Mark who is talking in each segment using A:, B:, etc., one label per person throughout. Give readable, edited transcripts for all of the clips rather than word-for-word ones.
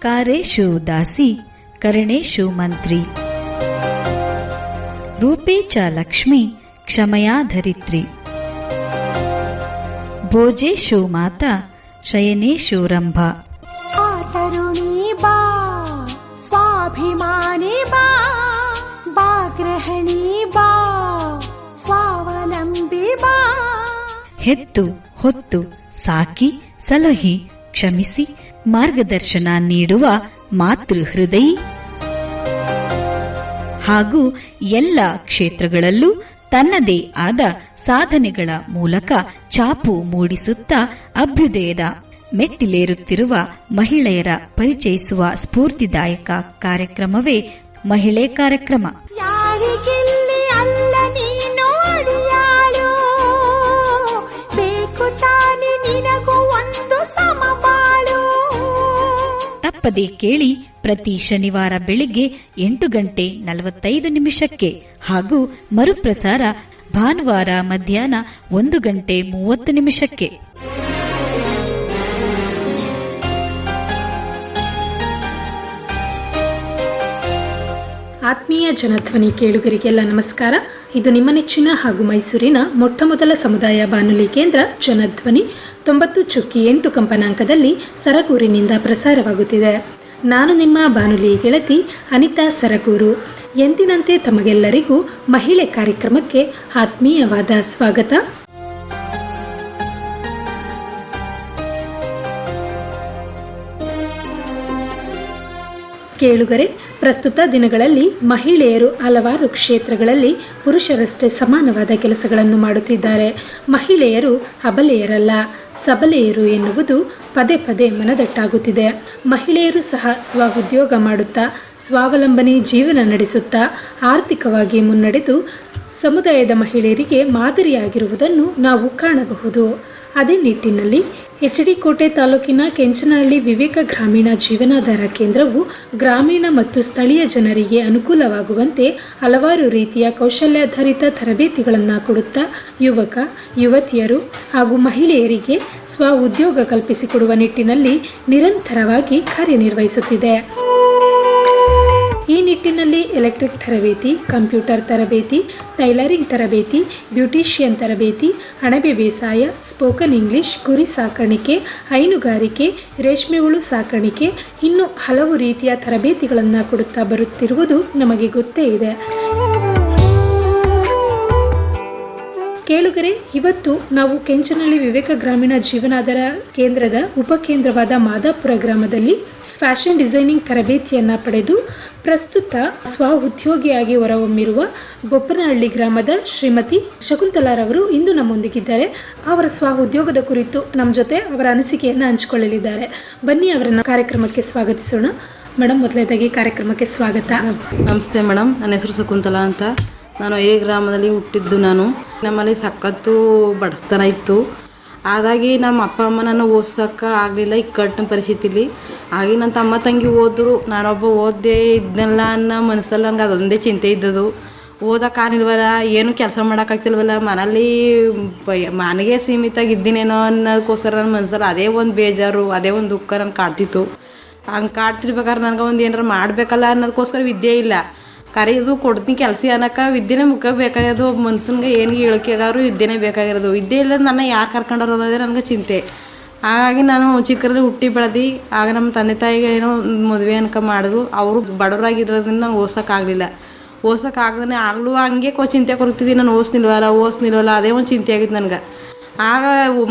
A: ಕಾರೇಶು ದಾಸಿ ಕರಣೇಶು ಮಂತ್ರಿ ರೂಪೇ ಚ ಲಕ್ಷ್ಮೀ ಕ್ಷಮಯಾ ಧರಿತ್ರಿ ಭೋಜೇಶು ಮಾತಾ ಶಯನೇಶು ರಂಭಾ
B: ತರುಣಿ ಬಾ ಸ್ವಾಭಿಮಾನಿ ಬಾ ಬಾ ಗೃಹಿಣಿ ಬಾ ಸ್ವಾವಲಂಬಿ ಬಾ
A: ಹೆತ್ತು ಹೊತ್ತು ಸಾಕಿ ಸಲಹಿ ಕ್ಷಮಿಸಿ ಮಾರ್ಗದರ್ಶನ ನೀಡುವ ಮಾತೃ ಹೃದಯಿ ಹಾಗೂ ಎಲ್ಲ ಕ್ಷೇತ್ರಗಳಲ್ಲೂ ತನ್ನದೇ ಆದ ಸಾಧನೆಗಳ ಮೂಲಕ ಛಾಪು ಮೂಡಿಸುತ್ತಾ ಅಭ್ಯುದಯದ ಮೆಟ್ಟಿಲೇರುತ್ತಿರುವ ಮಹಿಳೆಯರ ಪರಿಚಯಿಸುವ ಸ್ಫೂರ್ತಿದಾಯಕ ಕಾರ್ಯಕ್ರಮವೇ ಮಹಿಳೆ ಕಾರ್ಯಕ್ರಮ.
B: ಯಾರಿಗೆಲ್ಲಿ ಅಲ್ಲ ನೀನೋಡಿಯಾಳು ಬೇಕು ತಾನೆ ನಿನಗೂ ಒಂದು ಸಮಬಾಳು.
A: ತಪ್ಪದೆ ಕೇಳಿ ಪ್ರತಿ ಶನಿವಾರ ಬೆಳಿಗ್ಗೆ 8:45 ಹಾಗೂ ಮರುಪ್ರಸಾರ ಭಾನುವಾರ ಮಧ್ಯಾಹ್ನ 1:30.
C: ಆತ್ಮೀಯ ಜನಧ್ವನಿ ಕೇಳುಗರಿಗೆಲ್ಲ ನಮಸ್ಕಾರ. ಇದು ನಿಮ್ಮ ನೆಚ್ಚಿನ ಹಾಗೂ ಮೈಸೂರಿನ ಮೊಟ್ಟಮೊದಲ ಸಮುದಾಯ ಬಾನುಲಿ ಕೇಂದ್ರ ಜನಧ್ವನಿ 90.8 ಕಂಪನಾಂಕದಲ್ಲಿ ಸರಗೂರಿನಿಂದ ಪ್ರಸಾರವಾಗುತ್ತಿದೆ. ನಾನು ನಿಮ್ಮ ಬಾನುಲಿ ಗೆಳತಿ ಅನಿತಾ ಸರಗೂರು. ಎಂದಿನಂತೆ ತಮಗೆಲ್ಲರಿಗೂ ಮಹಿಳೆ ಕಾರ್ಯಕ್ರಮಕ್ಕೆ ಆತ್ಮೀಯವಾದ ಸ್ವಾಗತ. ಕೇಳುಗರೆ, ಪ್ರಸ್ತುತ ದಿನಗಳಲ್ಲಿ ಮಹಿಳೆಯರು ಹಲವಾರು ಕ್ಷೇತ್ರಗಳಲ್ಲಿ ಪುರುಷರಷ್ಟೇ ಸಮಾನವಾದ ಕೆಲಸಗಳನ್ನು ಮಾಡುತ್ತಿದ್ದಾರೆ. ಮಹಿಳೆಯರು ಅಬಲೆಯರಲ್ಲ, ಸಬಲೆಯರು ಎನ್ನುವುದು ಪದೇ ಪದೇ ಮನದಟ್ಟಾಗುತ್ತಿದೆ. ಮಹಿಳೆಯರು ಸಹ ಸ್ವಉದ್ಯೋಗ ಮಾಡುತ್ತಾ ಸ್ವಾವಲಂಬನೆ ಜೀವನ ನಡೆಸುತ್ತಾ ಆರ್ಥಿಕವಾಗಿ ಮುನ್ನಡೆದು ಸಮುದಾಯದ ಮಹಿಳೆಯರಿಗೆ ಮಾದರಿಯಾಗಿರುವುದನ್ನು ನಾವು ಕಾಣಬಹುದು. ಅದೇ ನಿಟ್ಟಿನಲ್ಲಿ ಎಚ್.ಡಿ. ಕೋಟೆ ತಾಲೂಕಿನ ಕೆಂಚನಹಳ್ಳಿ ವಿವೇಕ ಗ್ರಾಮೀಣ ಜೀವನಾಧಾರ ಕೇಂದ್ರವು ಗ್ರಾಮೀಣ ಮತ್ತು ಸ್ಥಳೀಯ ಜನರಿಗೆ ಅನುಕೂಲವಾಗುವಂತೆ ಹಲವಾರು ರೀತಿಯ ಕೌಶಲ್ಯಾಧಾರಿತ ತರಬೇತಿಗಳನ್ನು ಕೊಡುತ್ತಾ ಯುವಕ ಯುವತಿಯರು ಹಾಗೂ ಮಹಿಳೆಯರಿಗೆ ಸ್ವ ಉದ್ಯೋಗ ಕಲ್ಪಿಸಿಕೊಡುವ ನಿಟ್ಟಿನಲ್ಲಿ ನಿರಂತರವಾಗಿ ಕಾರ್ಯನಿರ್ವಹಿಸುತ್ತಿದೆ. ಈ ನಿಟ್ಟಿನಲ್ಲಿ ಎಲೆಕ್ಟ್ರಿಕ್ ತರಬೇತಿ, ಕಂಪ್ಯೂಟರ್ ತರಬೇತಿ, ಟೈಲರಿಂಗ್ ತರಬೇತಿ, ಬ್ಯೂಟಿಷಿಯನ್ ತರಬೇತಿ, ಅಣಬೆ ಬೇಸಾಯ, ಸ್ಪೋಕನ್ ಇಂಗ್ಲಿಷ್, ಕುರಿ ಸಾಕಾಣಿಕೆ, ಹೈನುಗಾರಿಕೆ, ರೇಷ್ಮೆ ಹುಳು ಸಾಕಾಣಿಕೆ, ಇನ್ನೂ ಹಲವು ರೀತಿಯ ತರಬೇತಿಗಳನ್ನು ಕೊಡುತ್ತಾ ಬರುತ್ತಿರುವುದು ನಮಗೆ ಗೊತ್ತೇ ಇದೆ. ಕೇಳುಗರೆ, ಇವತ್ತು ನಾವು ಕೆಂಚನಹಳ್ಳಿ ವಿವೇಕ ಗ್ರಾಮೀಣ ಜೀವನಾಧಾರ ಕೇಂದ್ರದ ಉಪಕೇಂದ್ರವಾದ ಮಾದಾಪುರ ಗ್ರಾಮದಲ್ಲಿ ಫ್ಯಾಷನ್ ಡಿಸೈನಿಂಗ್ ತರಬೇತಿಯನ್ನು ಪಡೆದು ಪ್ರಸ್ತುತ ಸ್ವ ಉದ್ಯೋಗಿಯಾಗಿ ಹೊರಹೊಮ್ಮಿರುವ ಬೊಪ್ಪನಹಳ್ಳಿ ಗ್ರಾಮದ ಶ್ರೀಮತಿ ಶಕುಂತಲಾರವರು ಇಂದು ನಮ್ಮೊಂದಿಗಿದ್ದಾರೆ. ಅವರ ಸ್ವ ಉದ್ಯೋಗದ ಕುರಿತು ನಮ್ಮ ಜೊತೆ ಅವರ ಅನಿಸಿಕೆಯನ್ನು ಹಂಚಿಕೊಳ್ಳಲಿದ್ದಾರೆ. ಬನ್ನಿ ಅವರನ್ನು ಕಾರ್ಯಕ್ರಮಕ್ಕೆ ಸ್ವಾಗತಿಸೋಣ. ಮೇಡಮ್, ಮೊದಲನೇದಾಗಿ ಕಾರ್ಯಕ್ರಮಕ್ಕೆ ಸ್ವಾಗತ.
D: ನಮಸ್ತೆ ಮೇಡಮ್, ನನ್ನ ಹೆಸರು ಶಕುಂತಲಾ ಅಂತ. ನಾನು ಈ ಗ್ರಾಮದಲ್ಲಿ ಹುಟ್ಟಿದ್ದು. ನಮ್ಮಲ್ಲಿ ಸಖತ್ತು ಬಡಸ್ತನ ಇತ್ತು. ಹಾಗಾಗಿ ನಮ್ಮ ಅಪ್ಪ ಅಮ್ಮ ನನ್ನ ಓದ್ಸೋಕ್ಕೆ ಆಗಲಿಲ್ಲ ಇಕ್ಕಟ್ಟಿನ ಪರಿಸ್ಥಿತಿಲಿ. ಹಾಗೆ ನನ್ನ ತಮ್ಮ ತಂಗಿ ಓದಿದ್ರು, ನಾನೊಬ್ಬ ಓದ್ದೇ ಇದ್ನಲ್ಲ ಅನ್ನೋ ಮನಸ್ಸಲ್ಲಿ ನನಗೆ ಅದೊಂದೇ ಚಿಂತೆ ಇದ್ದದು. ಓದೋಕ್ಕಾಗಿಲ್ವಲ್ಲ, ಏನು ಕೆಲಸ ಮಾಡೋಕ್ಕಾಗ್ತಿಲ್ವಲ್ಲ, ಮನೆಗೆ ಸೀಮಿತಾಗಿ ಇದ್ದೀನೇನೋ ಅನ್ನೋದಕ್ಕೋಸ್ಕರ ನನ್ನ ಮನಸ್ಸಲ್ಲಿ ಅದೇ ಒಂದು ಬೇಜಾರು, ಅದೇ ಒಂದು ದುಃಖ ನನಗೆ ಕಾಡ್ತಿತ್ತು. ಹಂಗೆ ಕಾಡ್ತಿರ್ಬೇಕಾದ್ರೆ ನನಗೆ ಒಂದು ಏನಾರು ಮಾಡಬೇಕಲ್ಲ ಅನ್ನೋದಕ್ಕೋಸ್ಕರ ವಿದ್ಯೆ ಇಲ್ಲ. ಕರೆಯೋದು ಕೊಡ್ತೀನಿ ಕೆಲಸ ಅನ್ನೋಕೆ ವಿದ್ಯೆನೇ ಮುಖ್ಯ ಬೇಕಾಗಿರೋದು. ಮನ್ಸನ್ಗೆ ಏನು ಹೇಳಿಕೆಗಾದ್ರು ವಿದ್ಯೆನೇ ಬೇಕಾಗಿರೋದು. ವಿದ್ಯೆ ಇಲ್ಲದ ನನ್ನ ಯಾರು ಕರ್ಕೊಂಡವ್ರು ಅನ್ನೋದೇ ನನಗೆ ಚಿಂತೆ. ಹಾಗಾಗಿ ನಾನು ಚಿಕ್ಕರಲ್ಲಿ ಹುಟ್ಟಿ ಬೆಳೆದು ಆಗ ನಮ್ಮ ತಂದೆ ತಾಯಿಗೆ ಏನೋ ಮದುವೆ ಅನ್ಕ ಮಾಡಿದ್ರು. ಅವರು ಬಡವರಾಗಿರೋದ್ರಿಂದ ನಾನು ಓದ್ಸೋಕ್ಕಾಗಲಿಲ್ಲ. ಓದ್ಸೋಕ್ಕಾಗ್ದೇ ಆಗಲೂ ಹಂಗೆ ಚಿಂತೆ ಕೊಡ್ತಿದ್ದೀನಿ, ನಾನು ಓದಿಸ್ನಿಲ್ವಲ್ಲ ಅದೇ ಒಂದು ಚಿಂತೆ ಆಗಿತ್ತು ನನಗೆ. ಆಗ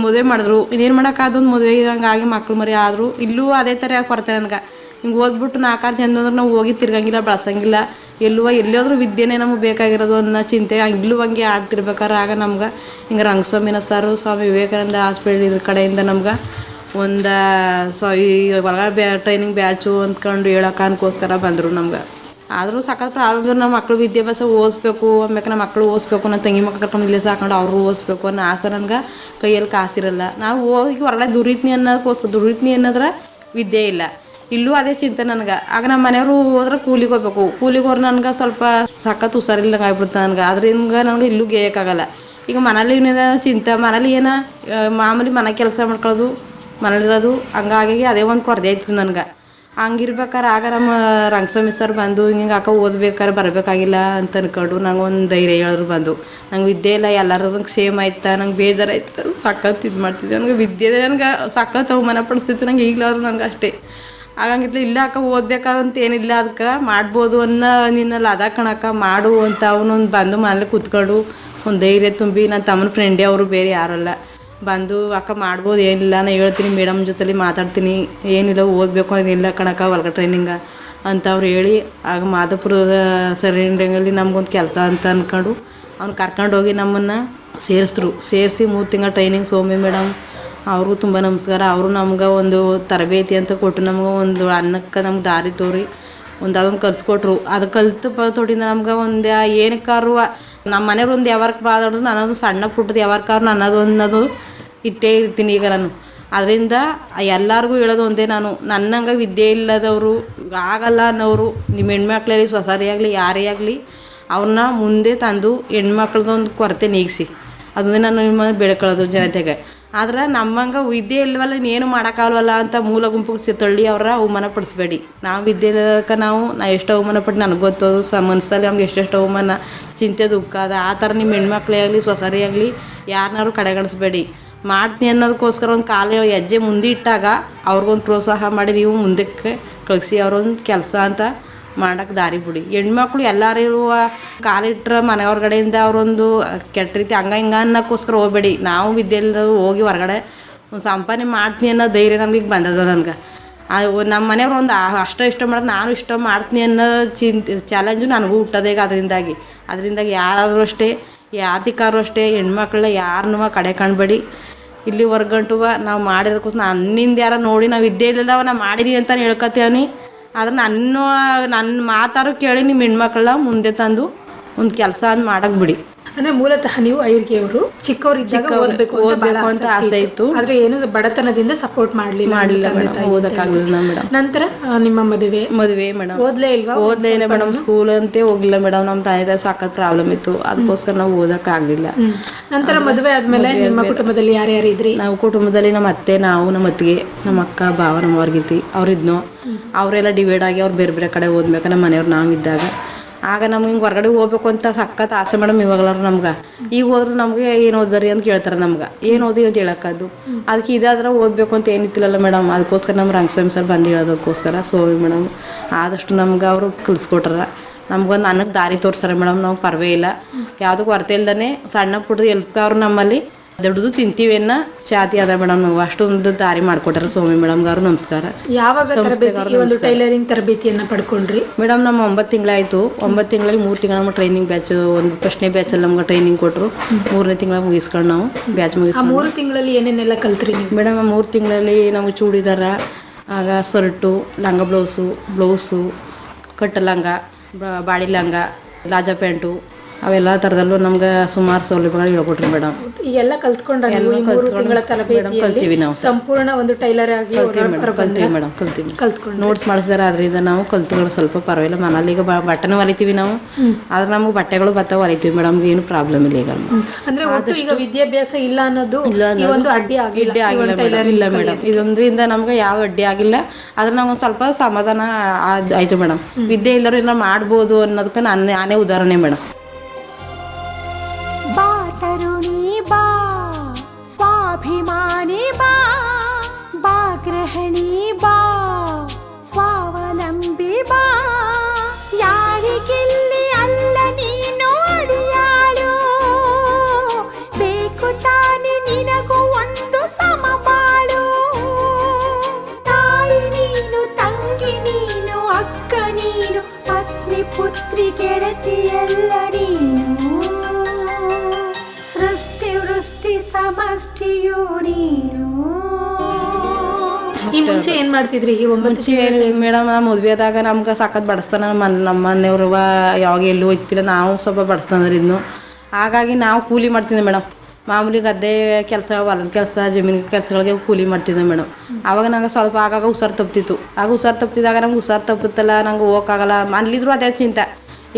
D: ಮದುವೆ ಮಾಡಿದ್ರು. ಇನ್ನೇನು ಮಾಡೋಕ್ಕಾದೊಂದು ಮದುವೆ ಹಂಗಾಗಿ ಮಕ್ಳು ಮರಿ ಆದರು. ಇಲ್ಲೂ ಅದೇ ಥರ ಕೊರತೆ ನನಗೆ. ಹಿಂಗೆ ಓದ್ಬಿಟ್ಟು 4-6 ಜನ ಅಂದ್ರೆ ನಾವು ಹೋಗಿ ತಿರ್ಗಂಗಿಲ್ಲ, ಬಳಸಂಗಿಲ್ಲ. ಎಲ್ಲೋದ್ರೂ ವಿದ್ಯೆನೇ ನಮಗೆ ಬೇಕಾಗಿರೋದು ಅನ್ನೋ ಚಿಂತೆ. ಇಲ್ಲೂ ಹಂಗೆ ಆಡ್ತಿರ್ಬೇಕಾದ್ರೆ ಆಗ ನಮ್ಗೆ ಹಿಂಗೆ ರಂಗಸ್ವಾಮಿನ ಸಾರು ಸ್ವಾಮಿ ವಿವೇಕಾನಂದ ಹಾಸ್ಪಿಟಲ್ ಇದ್ರ ಕಡೆಯಿಂದ ನಮ್ಗೆ ಒಂದು ಒಳಗಡೆ ಟ್ರೈನಿಂಗ್ ಬ್ಯಾಚು ಅಂದ್ಕೊಂಡು ಹೇಳೋಕ್ಕೋಸ್ಕರ ಬಂದರು ನಮ್ಗೆ. ಆದರೂ ಸಖತ್ ಪ್ರಾಬ್ಲಮ್. ನಮ್ಮ ಮಕ್ಕಳು ವಿದ್ಯಾಭ್ಯಾಸ ಓದಿಸ್ಬೇಕು ಆಮೇಲೆ ನಮ್ಮ ಮಕ್ಕಳು ಓದಿಸ್ಬೇಕು, ನನ್ನ ತಂಗಿ ಮಕ್ಕಳು ಕರ್ಕೊಂಡು ಇಲ್ಲೇ ಸಾಕೊಂಡು ಅವರು ಓದಿಸ್ಬೇಕು ಅನ್ನೋ ಆಸೆ ನನಗೆ. ಕೈಯಲ್ಲಿ ಕಾಸಿರಲ್ಲ. ನಾವು ಹೋಗಿ ಹೊರಗಡೆ ದುಡಿತೀನಿ ಅನ್ನೋದ್ರೆ ವಿದ್ಯೆ ಇಲ್ಲ. ಇಲ್ಲೂ ಅದೇ ಚಿಂತೆ ನನಗೆ. ಆಗ ನಮ್ಮ ಮನೆಯವರು ಹೋದ್ರೆ ಕೂಲಿಗೆ ಹೋಗ್ಬೇಕು. ಕೂಲಿಗೆ ಹೋದ್ರೆ ನನಗೆ ಸ್ವಲ್ಪ ಸಖತ್ ಹುಷಾರಿಲ್ಲಂಗೆ ಆಗ್ಬಿಡುತ್ತೆ ನನಗೆ. ಅದರಿಂದ ನನಗೆ ಇಲ್ಲೂ ಗೇಯೋಕ್ಕಾಗಲ್ಲ. ಈಗ ಮನೇಲಿ ಚಿಂತೆ, ಮನೇಲಿ ಮಾಮೂಲಿ ಮನೆ ಕೆಲಸ ಮಾಡ್ಕೊಳ್ಳೋದು, ಮನೇಲಿರೋದು, ಹಂಗಾಗಿ ಅದೇ ಒಂದು ಕೊರತೆ ಆಯ್ತು ನನಗೆ. ಹಂಗಿರ್ಬೇಕಾರೆ ಆಗ ನಮ್ಮ ರಂಗಸ್ವಾಮಿ ಸರ್ ಬಂದು ಹಿಂಗೆ ಅಕ್ಕ ಓದ್ಬೇಕಾರೆ ಬರಬೇಕಾಗಿಲ್ಲ ಅಂತ ಅನ್ಕೊಂಡು ನಂಗೆ ಒಂದು ಧೈರ್ಯ ಹೇಳೋರು ಬಂದು ನಂಗೆ ವಿದ್ಯೆ ಇಲ್ಲ ಎಲ್ಲರೂ ನಂಗೆ ಸೇಮ್ ಆಯ್ತಾ ನಂಗೆ ಬೇಜಾರಾಯ್ತು ಸಖತ್ ಇದು ಮಾಡ್ತಿದ್ದೆ ನನಗೆ ವಿದ್ಯೆ ನನಗೆ ಸಖತ್ ಅವಮಾನ ಪಡಿಸ್ತಿತ್ತು ನಂಗೆ ಈಗಲಾದ್ರು ನಂಗೆ ಅಷ್ಟೇ ಆಗಂಗಿತ್ತು ಇಲ್ಲ ಅಕ್ಕ ಓದ್ಬೇಕಾದಂತ ಏನಿಲ್ಲ ಅದಕ್ಕೆ ಮಾಡ್ಬೋದು ಅನ್ನೋ ನಿನ್ನಲ್ಲಿ ಅದ ಕಣಕ್ಕ ಮಾಡು ಅಂತ ಅವನೊಂದು ಬಂದು ಮನೇಲಿ ಕೂತ್ಕೊಂಡು ಒಂದು ಧೈರ್ಯ ತುಂಬಿ ನನ್ನ ತಮ್ಮನ ಫ್ರೆಂಡೇ ಅವರು ಬೇರೆ ಯಾರಲ್ಲ ಬಂದು ಅಕ್ಕ ಮಾಡ್ಬೋದು ಏನಿಲ್ಲ ನಾನು ಹೇಳ್ತೀನಿ ಮೇಡಮ್ ಜೊತೆಲಿ ಮಾತಾಡ್ತೀನಿ ಏನಿಲ್ಲ ಓದಬೇಕು ಏನಿಲ್ಲ ಕಣಕ್ಕ ಹೊರ್ಗ ಟ್ರೈನಿಂಗ ಅಂತ ಅವ್ರು ಹೇಳಿ ಆಗ ಮಾಧವಪುರದ ಸರೌಂಡಿಂಗಲ್ಲಿ ನಮ್ಗೊಂದು ಕೆಲಸ ಅಂತ ಅಂದ್ಕೊಂಡು ಅವ್ನು ಕರ್ಕೊಂಡೋಗಿ ನಮ್ಮನ್ನು ಸೇರಿಸಿ 3 ತಿಂಗಳ ಟ್ರೈನಿಂಗ್ ಸೌಮ್ಯ ಮೇಡಮ್ ಅವ್ರಿಗೂ ತುಂಬ ನಮಸ್ಕಾರ ಅವರು ನಮ್ಗೆ ಒಂದು ತರಬೇತಿ ಅಂತ ಕೊಟ್ಟು ನಮ್ಗೆ ಒಂದು ಅನ್ನಕ್ಕೆ ನಮ್ಗೆ ದಾರಿ ತೋರಿ ಅದೊಂದು ಕಲಿಸ್ಕೊಟ್ರು ಅದು ಕಲ್ತು ತೊಡಿಂದ ನಮ್ಗೆ ಒಂದು ಏನಕ್ಕಾರು ನಮ್ಮ ಮನೆಯವ್ರು ಒಂದು ಯಾವಾರಕ್ಕೆ ಬಾದಾಡೋದು ನನ್ನದು ಸಣ್ಣ ಪುಟ್ಟದ್ದು ಯಾವಾರಕ್ಕಾರು ನನ್ನದು ಅನ್ನೋದು ಇಟ್ಟೇ ಇರ್ತೀನಿ ಈಗ ನಾನು ಅದರಿಂದ ಎಲ್ಲರಿಗೂ ಹೇಳೋದು ಒಂದೇ ನಾನು ನನ್ನಂಗೆ ವಿದ್ಯೆ ಇಲ್ಲದವರು ಆಗಲ್ಲ ಅನ್ನೋರು ನಿಮ್ಮ ಹೆಣ್ಮಕ್ಳಲ್ಲಿ ಸೊಸೈಟಿ ಆಗಲಿ ಯಾರೇ ಆಗಲಿ ಅವ್ರನ್ನ ಮುಂದೆ ತಂದು ಹೆಣ್ಮಕ್ಳದೊಂದು ಕೊರತೆ ನೀಗಿಸಿ ಅದನ್ನೇ ನಾನು ನಿಮ್ಮ ಬೆಳ್ಕೊಳ್ಳೋದು ಜನತೆಗೆ ಆದ್ರೆ ನಮ್ಮಂಗೆ ವಿದ್ಯೆ ಇಲ್ವಲ್ಲ ಇನ್ನೇನು ಮಾಡೋಕ್ಕಾಗಲ್ವಲ್ಲ ಅಂತ ಮೂಲ ಗುಂಪಿಗೆ ತಳ್ಳಿ ಅವರ ಅವಮಾನ ಪಡಿಸ್ಬೇಡಿ ನಾವು ವಿದ್ಯೆ ಇಲ್ಲದಕ್ಕೆ ನಾ ಎಷ್ಟು ಅವಮಾನ ಪಟ್ಟು ನನಗೆ ಗೊತ್ತೋದು ಮನಸ್ಸಲ್ಲಿ ನಮ್ಗೆ ಎಷ್ಟೆಷ್ಟು ಅವಮಾನ ಚಿಂತೆ ದುಃಖ ಅದ ಆ ಥರ ನಿಮ್ಮ ಹೆಣ್ಮಕ್ಳೇ ಆಗಲಿ ಸೊಸೈಟಿ ಆಗಲಿ ಯಾರನ್ನಾರು ಕಡೆಗಣಿಸ್ಬೇಡಿ ಮಾಡ್ತೀನಿ ಅನ್ನೋದಕ್ಕೋಸ್ಕರ ಒಂದು ಕಾಲು ಹೆಜ್ಜೆ ಮುಂದೆ ಇಟ್ಟಾಗ ಅವ್ರಿಗೊಂದು ಪ್ರೋತ್ಸಾಹ ಮಾಡಿ ನೀವು ಮುಂದಕ್ಕೆ ಕಳಿಸಿ ಅವ್ರೊಂದು ಕೆಲಸ ಅಂತ ಮಾಡೋಕ್ಕೆ ದಾರಿ ಬಿಡಿ ಹೆಣ್ಮಕ್ಳು ಎಲ್ಲರೂ ಕಾಲಿಟ್ರೆ ಮನೆ ಹೊರಗಡೆಯಿಂದ ಅವರೊಂದು ಕೆಟ್ಟ ರೀತಿ ಹಿಂಗ ಅನ್ನೋಕ್ಕೋಸ್ಕರ ಹೋಗ್ಬೇಡಿ ನಾವು ವಿದ್ಯೆ ಇಲ್ಲದವರು ಹೋಗಿ ಹೊರಗಡೆ ಒಂದು ಸಂಪಾದನೆ ಮಾಡ್ತೀನಿ ಅನ್ನೋ ಧೈರ್ಯ ನಮ್ಗೆ ಈಗ ಬಂದದ ನನಗೆ ನಮ್ಮ ಮನೆಯವ್ರು ಒಂದು ಅಷ್ಟು ಇಷ್ಟ ಮಾಡೋದು ನಾನು ಇಷ್ಟ ಮಾಡ್ತೀನಿ ಅನ್ನೋ ಚಾಲೆಂಜು ನನಗೂ ಹುಟ್ಟೋದೇ ಈಗ ಅದರಿಂದಾಗಿ ಯಾರಾದರೂ ಅಷ್ಟೇ ಯಾತಿಕಾರು ಅಷ್ಟೇ ಹೆಣ್ಮಕ್ಳನ್ನ ಯಾರನ್ನೂ ಕಡೆ ಕಾಣಬೇಡಿ ಇಲ್ಲಿ ಹೊರ್ಗಂಟು ನಾವು ಮಾಡಿರೋದಕ್ಕೋಸ್ಕರ ನನ್ನಿಂದ ಯಾರೋ ನೋಡಿ ನಾವು ವಿದ್ಯೆ ಇಲ್ಲದವ ನಾ ಮಾಡೀನಿ ಅಂತ ಹೇಳ್ಕೊತೀವಿ ಆದ್ರೆ ನನ್ನ ಮಾತಾಡೋ ಕೇಳಿ ನಿಮ್ಮ ಹೆಣ್ಮಕ್ಳನ್ನ ಮುಂದೆ ತಂದು ಒಂದು ಕೆಲಸ ಅಂತ ಮಾಡಕ್ಕೆ ಬಿಡಿ.
C: ಅಂದ್ರೆ ಮೂಲತಃ ನೀವು ಐರ್ಗಿಯವರು ಚಿಕ್ಕವರಿದ್ದಾಗ ಓದಬೇಕು ಅಂತ ಆಸೆ ಇತ್ತು, ಆದ್ರೆ ಏನು ಬಡತನದಿಂದ ಸಪೋರ್ಟ್ ಮಾಡಲಿಲ್ಲ ಮೇಡಮ್. ನಂತರ ನಿಮ್ಮ ಮದುವೆ ಮೇಡಮ್ ಓದ್ಲೇ ಇಲ್ಲ
D: ಮೇಡಮ್, ಸ್ಕೂಲ್ ಅಂತೆ ಹೋಗ್ಲಿಲ್ಲ ಮೇಡಮ್. ನಮ್ಮ ತಾಯಿದ ಸಾಕಷ್ಟು ಪ್ರಾಬ್ಲಮ್ ಇತ್ತು, ಅದಕ್ಕೋಸ್ಕರ ನಾವು ಓದಕ್ಕಾಗಲಿಲ್ಲ.
C: ನಂತರ ಮದುವೆ ಆದ್ಮೇಲೆ ನಿಮ್ಮ ಕುಟುಂಬದಲ್ಲಿ ಯಾರ್ಯಾರು ಇದ್ರಿ?
D: ನಾವು ಕುಟುಂಬದಲ್ಲಿ ನಮ್ಮ ಅತ್ತೆ, ನಾವು, ನಮ್ಮ ಅತ್ತಿಗೆ, ನಮ್ಮ ಅಕ್ಕ, ಭಾವ, ನಮ್ಮ ಹೊರಗಿದ್ವಿ ಅವ್ರಿದ್ನು. ಅವರೆಲ್ಲ ಡಿವೈಡ್ ಆಗಿ ಅವ್ರು ಬೇರೆ ಬೇರೆ ಕಡೆ ಓದ್ಬೇಕು. ನಮ್ಮ ಮನೆಯವ್ರು ನಾವಿದ್ದಾಗ ಆಗ ನಮ್ಗೆ ಹಿಂಗೆ ಹೊರಗಡೆ ಹೋಗ್ಬೇಕು ಅಂತ ಸಖತ್ ಆಸೆ ಮೇಡಮ್. ಇವಾಗಲಾರು ನಮ್ಗೆ ಈಗ ಹೋದ್ರೆ ನಮಗೆ ಏನು ಓದ್ರಿ ಅಂತ ಕೇಳ್ತಾರೆ. ನಮ್ಗೆ ಏನು ಓದಿ ಅಂತ ಹೇಳೋಕ್ಕದ್ದು ಅದಕ್ಕೆ ಇದಾದ್ರೆ ಓದಬೇಕು ಅಂತ ಏನಿತ್ತಿಲ್ಲಲ್ಲ ಮೇಡಮ್. ಅದಕ್ಕೋಸ್ಕರ ನಮ್ಮ ರಂಗಸ್ವಾಮಿ ಸರ್ ಬಂದು ಹೇಳೋದಕ್ಕೋಸ್ಕರ ಸೋವಿ ಮೇಡಮ್ ಆದಷ್ಟು ನಮ್ಗೆ ಅವರು ಕಲಿಸ್ಕೊಟ್ರ. ನಮ್ಗೊಂದು ಅನ್ನಕ್ಕೆ ದಾರಿ ತೋರಿಸ್ತಾರೆ ಮೇಡಮ್. ನಾವು ಪರ್ವೇ ಇಲ್ಲ, ಯಾವುದಕ್ಕೂ ಕೊರತೆ ಇಲ್ದೇ ಸಣ್ಣ ಪುಟ್ಟದು ಎಲ್ಪ್ಗೆ ಅವ್ರು ನಮ್ಮಲ್ಲಿ ದೊಡ್ಡದು ತಿಂತೀವಿ ಅನ್ನೋ ಚಾತಿ ಅದ ಮೇಡಮ್. ನಾವು ಅಷ್ಟೊಂದು ದಾರಿ ಮಾಡಿಕೊಟ್ಟಾರ ಸೋಮಿ ಮೇಡಮ್ಗೆ ಅವರು ನಮಸ್ಕಾರ.
C: ಯಾವಾಗ ಟೈಲರಿಂಗ್ ತರಬೇತಿಯನ್ನು ಪಡ್ಕೊಂಡ್ರಿ
D: ಮೇಡಮ್? ನಮ್ಮ 9 ತಿಂಗಳಾಯಿತು. 9 ತಿಂಗಳಲ್ಲಿ 3 ತಿಂಗಳು ನಮ್ಗೆ ಟ್ರೈನಿಂಗ್ ಬ್ಯಾಚ್, ಒಂದು ಫಸ್ಟ್ನೇ ಬ್ಯಾಚಲ್ಲಿ ನಮ್ಗೆ ಟ್ರೈನಿಂಗ್ ಕೊಟ್ಟರು. 3ನೇ ತಿಂಗಳ ಮುಗಿಸ್ಕೊಂಡು ನಾವು ಬ್ಯಾಚ್ ಮುಗಿಸ್ಕೊಂಡು
C: 3 ತಿಂಗಳಲ್ಲಿ ಏನೇನೆಲ್ಲ ಕಲ್ತ್ರಿ
D: ಮೇಡಮ್? 3 ತಿಂಗಳಲ್ಲಿ ನಮಗೆ ಚೂಡಿದಾರ, ಆಗ ಸರ್ಟು, ಲಂಗ ಬ್ಲೌಸು, ಕಟ್ಟು ಲಂಗ, ಬಾಡಿ ಲಂಗ, ಲಾಜಾ ಪ್ಯಾಂಟು, ಅವೆಲ್ಲ ಥರದಲ್ಲೂ ನಮ್ಗೆ ಸುಮಾರು ಸೌಲಭ್ಯಗಳು ಹೇಳ್ಕೊಟ್ರಿ ಮೇಡಮ್.
C: ಈಗೆಲ್ಲ ಕಲ್ತ್ಕೊಂಡ್ರೆ
D: ಕಲ್ತೀವಿ ನಾವು.
C: ಸಂಪೂರ್ಣ ಒಂದು ಟೈಲರ್ ಆಗಿ
D: ಕಲ್ತೀವಿ ಮೇಡಮ್. ನೋಟ್ಸ್ ಮಾಡಿಸಿದಾರೆ, ಅದರಿಂದ ನಾವು ಕಲ್ತ್ಕೊಂಡು ಸ್ವಲ್ಪ ಪರವಾಗಿಲ್ಲ. ಮನೇಲಿ ಈಗ ಬಟ್ಟೆನೂ ಹೊಲಿತೀವಿ ನಾವು, ಆದ್ರೆ ನಮ್ಗೆ ಬಟ್ಟೆಗಳು ಬರ್ತಾವೆ, ಹೊಲಿತೀವಿ ಮೇಡಮ್. ಏನು ಪ್ರಾಬ್ಲಮ್ ಇಲ್ಲ ಈಗ.
C: ಅಂದ್ರೆ ಈಗ ವಿದ್ಯಾಭ್ಯಾಸ ಇಲ್ಲ ಅನ್ನೋದು ಒಂದು ಅಡ್ಡಿ
D: ಆಗಿಲ್ಲ ಇಲ್ಲ ಮೇಡಮ್. ಇದೊಂದರಿಂದ ನಮ್ಗೆ ಯಾವ ಅಡ್ಡಿ ಆಗಿಲ್ಲ. ಆದ್ರೆ ನಮ್ಗೆ ಸ್ವಲ್ಪ ಸಮಾಧಾನ ಆಯ್ತು ಮೇಡಮ್. ವಿದ್ಯೆ ಇಲ್ಲರೂ ಏನೋ ಮಾಡ್ಬೋದು ಅನ್ನೋದಕ್ಕೆ ನಾನೇ ಉದಾಹರಣೆ ಮೇಡಮ್.
B: ಬಾ ಸ್ವಾಭಿಮಾನಿ ಬಾ ಗೃಹಿಣಿ ಬಾ ಸ್ವಾವಲಂಬಿ ಬಾ, ಯಾರಿಗಿಲ್ಲಿ ಅಲ್ಲ ನೀನು ಅಡಿಯಾಳು, ಬೇಕು ತಾನೆ ನಿನಗೂ ಒಂದು ಸಮಬಾಳು. ತಾಯಿ ನೀನು, ತಂಗಿ ನೀನು, ಅಕ್ಕ ನೀನು, ಪತ್ನಿ ಪುತ್ರಿ ಗೆಳತಿ ಎಲ್ಲ ನೀನು, ಸಮಷ್ಟಿಯು ನೀನು.
C: ಈ ಮುಂಚೆ ಏನ್ ಮಾಡ್ತಿದ್ರಿ?
D: ಮುಂಚೆ ಮೇಡಮ್ ನಾವು ಮದುವೆ ಆದಾಗ ನಮ್ಗೆ ಸಖತ್ ಬಡಿಸ್ತಾನ. ನಮ್ಮ ಮನೆಯವ್ರು ಯಾವಾಗ ಎಲ್ಲೂ ಹೋಯ್ತಿಲ್ಲ, ನಾವು ಸ್ವಲ್ಪ ಬಡಿಸ್ತಾನೆ ಇದ್ನು. ಹಾಗಾಗಿ ನಾವು ಕೂಲಿ ಮಾಡ್ತಿದ್ದೆ ಮೇಡಮ್. ಮಾಮೂಲಿ ಗದ್ದೆ ಕೆಲಸ, ಹೊಲದ ಕೆಲಸ, ಜಮೀನು ಕೆಲಸಗಳಿಗೆ ಕೂಲಿ ಮಾಡ್ತಿದ್ದೆ ಮೇಡಮ್. ಆವಾಗ ನಂಗೆ ಸ್ವಲ್ಪ ಆಗಾಗ ಹುಷಾರು ತಪ್ತಿತ್ತು. ಆಗ ಹುಷಾರು ತಪ್ತಿದ್ದಾಗ ನಮ್ಗೆ ಹುಷಾರು ತಪ್ಪುತ್ತಲ್ಲ, ನಂಗೆ ಹೋಗೋಕ್ಕಾಗಲ್ಲ. ಮನೇಲಿದ್ರು ಅದೇ ಚಿಂತೆ.